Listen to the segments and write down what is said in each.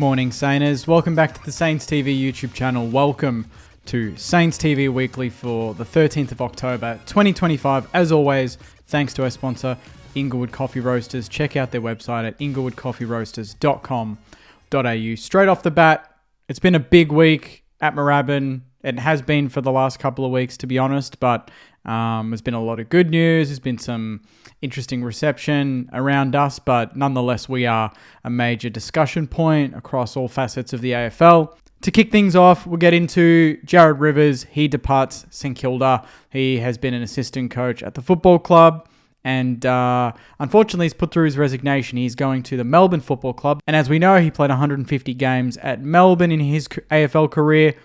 Morning, Sainers. Welcome back to the Saints TV YouTube channel. Welcome to Saints TV Weekly for the 13th of October, 2025. As always, thanks to our sponsor, Inglewood Coffee Roasters. Check out their website at inglewoodcoffeeroasters.com.au. Straight off the bat, it's been a big week at Moorabbin. It has been for the last couple of weeks, to be honest, but there's been a lot of good news. There's been some interesting reception around us, but nonetheless, we are a major discussion point across all facets of the AFL. To kick things off, we'll get into Jared Rivers. He departs St Kilda. He has been an assistant coach at the football club, and unfortunately, he's put through his resignation. He's going to the Melbourne Football Club, and as we know, he played 150 games at Melbourne in his AFL career.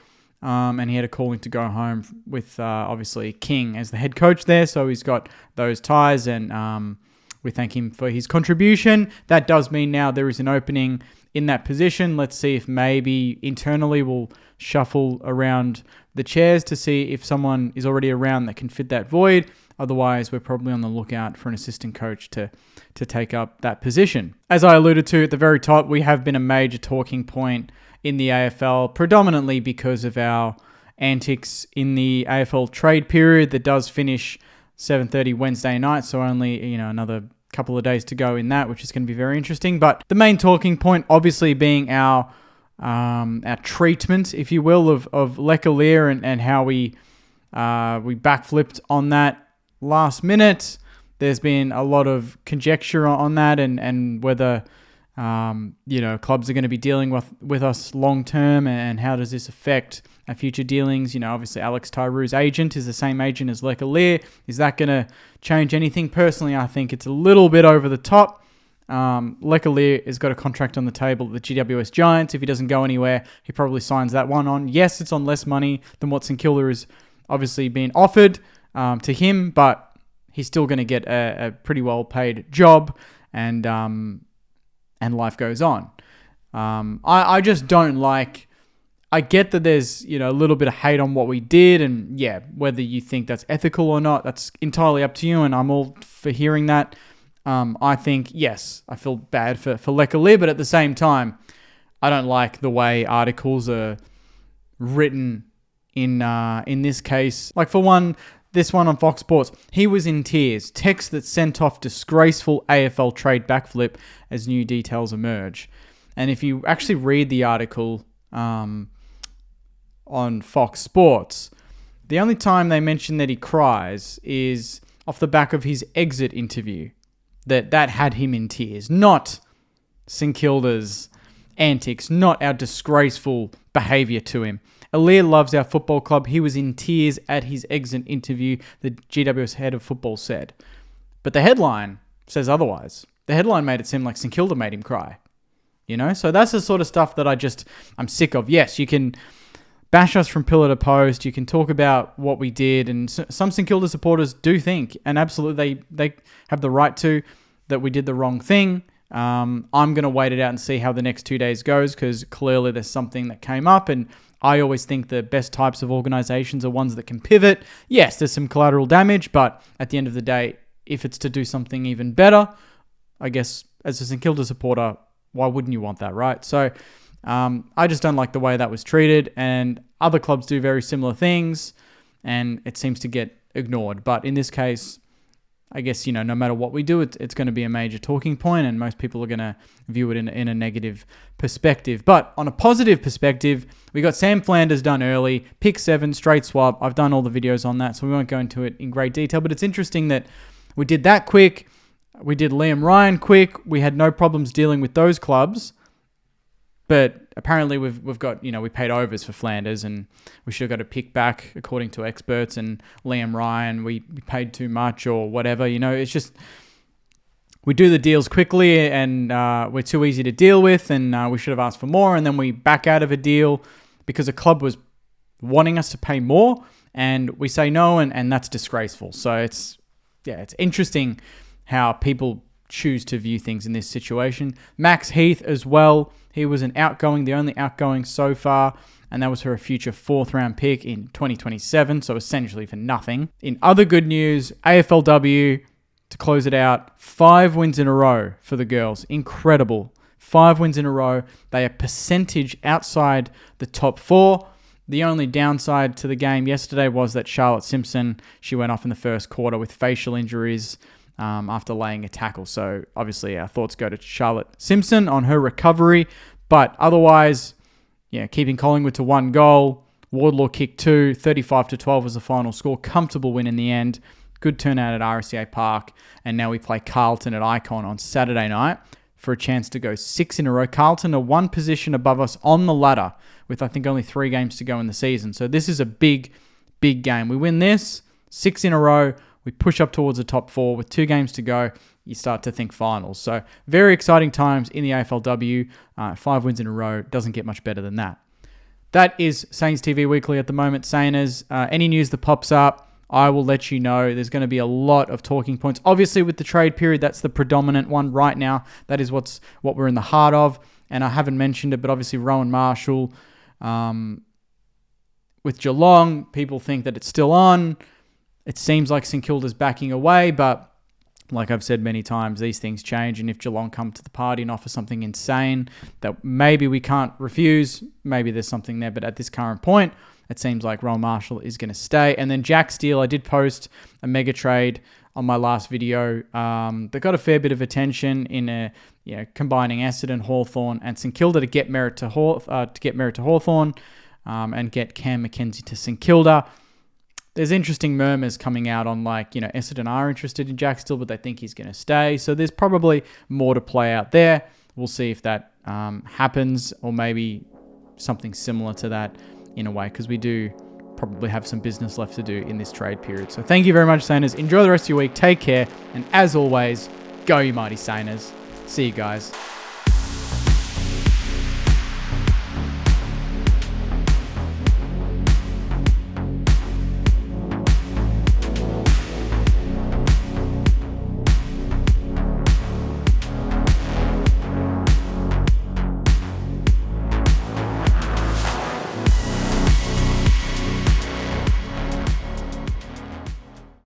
And he had a calling to go home with, obviously, King as the head coach there. So he's got those ties, and we thank him for his contribution. That does mean now there is an opening in that position. Let's see if maybe internally we'll shuffle around the chairs to see if someone is already around that can fit that void. Otherwise, we're probably on the lookout for an assistant coach to take up that position. As I alluded to at the very top, we have been a major talking point in the AFL, predominantly because of our antics in the AFL trade period that does finish 7:30 Wednesday night, so only another couple of days to go in that, which is going to be very interesting. But the main talking point, obviously, being our treatment, if you will, of Leclerc and how we backflipped on that last minute. There's been a lot of conjecture on that and whether clubs are going to be dealing with us long term, and how does this affect our future dealings? Obviously Alex Tyru's agent is the same agent as Leclerc. Is that going to change anything? Personally, I think it's a little bit over the top. Leclerc has got a contract on the table at the GWS Giants. If he doesn't go anywhere, he probably signs that one on. Yes, it's on less money than what St Kilda is obviously being offered to him, but he's still going to get a pretty well paid job, and life goes on. I just don't like... I get that there's a little bit of hate on what we did, and yeah, whether you think that's ethical or not, that's entirely up to you, and I'm all for hearing that. I think, yes, I feel bad for Leclerc, but at the same time, I don't like the way articles are written in this case. Like, for one, this one on Fox Sports, he was in tears. Text that sent off disgraceful AFL trade backflip as new details emerge. And if you actually read the article on Fox Sports, the only time they mention that he cries is off the back of his exit interview. That had him in tears, not St Kilda's antics, not our disgraceful behaviour to him. Alir loves our football club. He was in tears at his exit interview, the GWS head of football said. But the headline says otherwise. The headline made it seem like St Kilda made him cry. So that's the sort of stuff that I'm sick of. Yes, you can bash us from pillar to post. You can talk about what we did. And some St Kilda supporters do think, and absolutely they have the right to, that we did the wrong thing. I'm going to wait it out and see how the next 2 days goes, because clearly there's something that came up, and I always think the best types of organizations are ones that can pivot. Yes, there's some collateral damage, but at the end of the day, if it's to do something even better, I guess as a St Kilda supporter, why wouldn't you want that, right? So I just don't like the way that was treated, and other clubs do very similar things, and it seems to get ignored. But in this case, I guess, no matter what we do, it's going to be a major talking point, and most people are going to view it in a negative perspective. But on a positive perspective, we got Sam Flanders done early, pick 7, straight swap. I've done all the videos on that, so we won't go into it in great detail, but it's interesting that we did that quick. We did Liam Ryan quick. We had no problems dealing with those clubs. But apparently we've got, we paid overs for Flanders, and we should have got a pick back according to experts. And Liam Ryan, we paid too much or whatever. It's just, we do the deals quickly, and we're too easy to deal with, and we should have asked for more. And then we back out of a deal because a club was wanting us to pay more, and we say no, and that's disgraceful. So it's interesting how people choose to view things in this situation. Max Heath as well. He was the only outgoing so far, and that was for a future 4th round pick in 2027, so essentially for nothing. In other good news, AFLW, to close it out, 5 wins in a row for the girls. Incredible. 5 wins in a row. They are percentage outside the top 4. The only downside to the game yesterday was that Charlotte Simpson, she went off in the first quarter with facial injuries after laying a tackle. So obviously our thoughts go to Charlotte Simpson on her recovery. But otherwise, yeah, keeping Collingwood to 1 goal. Wardlaw kicked 2, 35-12 was the final score. Comfortable win in the end. Good turnout at RSCA Park. And now we play Carlton at Icon on Saturday night for a chance to go 6 in a row. Carlton are 1 position above us on the ladder with, I think, only 3 games to go in the season. So this is a big, big game. We win this, 6 in a row. We push up towards the top 4 with 2 games to go. You start to think finals. So very exciting times in the AFLW. 5 wins in a row. Doesn't get much better than that. That is Saints TV Weekly at the moment, Sainers. Any news that pops up, I will let you know. There's going to be a lot of talking points. Obviously, with the trade period, that's the predominant one right now. That is what we're in the heart of. And I haven't mentioned it, but obviously Rowan Marshall with Geelong, people think that it's still on. It seems like St Kilda's backing away, but like I've said many times, these things change, and if Geelong come to the party and offer something insane that maybe we can't refuse, maybe there's something there. But at this current point, it seems like Rowan Marshall is going to stay. And then Jack Steele, I did post a mega trade on my last video that got a fair bit of attention in combining Essendon, Hawthorn, and St Kilda to get merit to Hawthorn and get Cam McKenzie to St Kilda. There's interesting murmurs coming out on Essendon are interested in Jack Steele, but they think he's going to stay. So there's probably more to play out there. We'll see if that happens, or maybe something similar to that in a way, because we do probably have some business left to do in this trade period. So thank you very much, Sainers. Enjoy the rest of your week. Take care. And as always, go you mighty Sainers. See you guys.